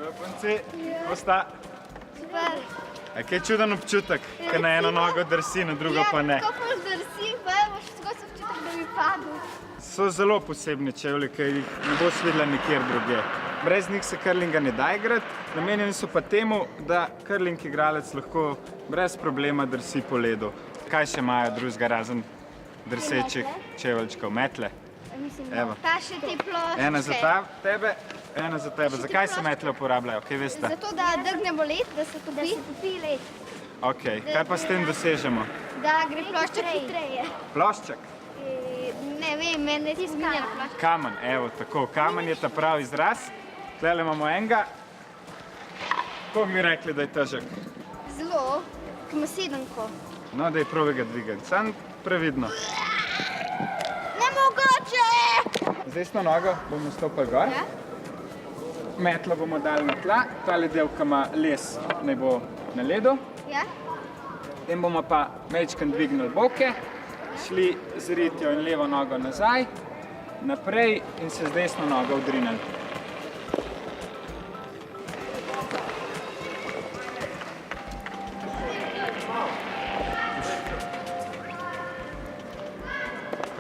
Punci, kako sta? Super. Kaj čuden občutek, ko na eno nogo drsi, na drugo pa ne. Ja, ko pa drsi, pa imaš tako se občutek, da bi padel. So zelo posebni čevlji, ki jih ne boš videla nikjer druge. Brez njih se curlinga ne da igrati, namenjeni so pa temu, da curling igralec lahko brez problema drsi po ledu. Kaj še imajo drugega razen drsečih čevljčkov? Metle? Evo. Pa še te ploščke. Ena za tebe, ena za tebe. Zakaj se metle uporabljajo? Kaj veste? Zato, da drgnemo led, da se topi led. Ok, kaj pa s tem dosežemo? Da gre plošček hitreje. Plošček? Ne vem, meni je izmenjala plošček. Kamen, evo tako. Kamen je ta pravi izraz. Tlele imamo enega. Kako bi rekli, da je težek? Zelo, kot sedenko. No, da je probi ga dvigati. Sam previdno. Nemogoče! Z desno nogo bomo stopili gor. Metlo bomo dali na tla. Tale del, ki ima les, naj bo na ledu. Ja. Potem bomo pa majčkeno dvignili boke, šli z ritjo in levo nogo nazaj, naprej in se z desno nogo odrinili.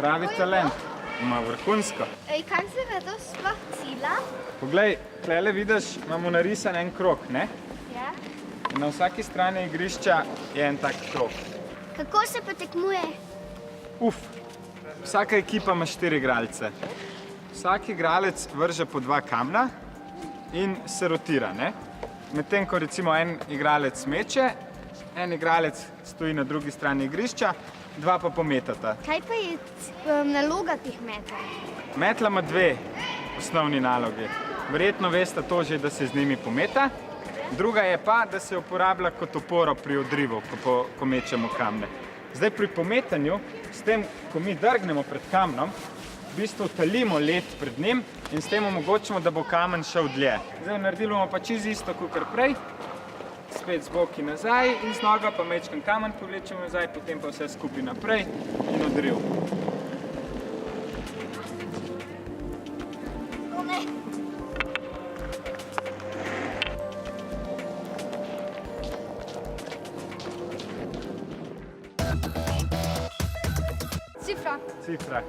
Pravi talent, ima vrhunsko. Kam se ga to sploh cilja? Poglej, tlele vidiš, imamo narisan en krog, ne? Ja. In na vsaki strani igrišča je en tak krog. Kako se pa tekmuje? Vsaka ekipa ima 4 igralce. Vsak igralec vrže po 2 kamna in se rotira, ne? Medtem, ko recimo en igralec meče, en igralec stoji na drugi strani igrišča, 2 pa pometata. Kaj pa je naloga teh metlov? Metla ima 2 osnovni nalogi. Verjetno veste to že, da se z njimi pometa. Druga je pa, da se uporablja kot oporo pri odrivu, ko mečemo kamne. Zdaj pri pometanju, s tem, ko mi drgnemo pred kamnom, v bistvu talimo led pred njim in s tem omogočimo, da bo kamen šel dlje. Zdaj naredili bomo pa čisto isto, kakor prej. Spet z boki nazaj in z nogo pa majčken kamen povlečemo nazaj, potem pa vse skupaj naprej in odriv. Cifra. Cifra.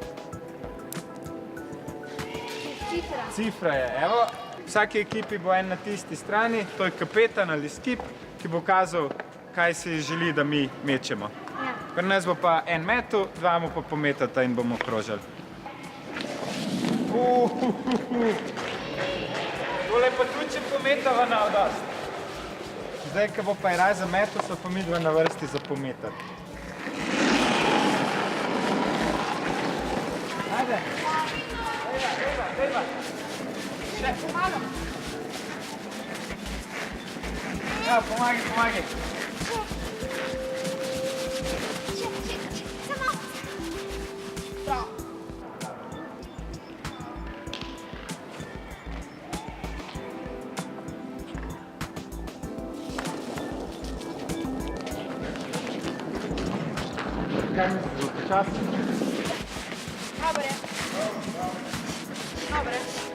Cifra. Cifra je, evo. V vsaki ekipi bo en na tisti strani, to je kapetan ali skip, ki bo kazal, kaj si želi, da mi mečemo. Ja. Pri nas bo pa en metu, 2 mu pa pometata in bomo krožili. Tole pa tudi, če pometava na odost. Zdaj, ko bo pa Eraj za metu, so pa midva na vrsti za pometati. Ajde. Dejva. Še. Pomagam. Ja, pomagaj. Samo. Da. Kaj misliš, bo počasi? Dobre.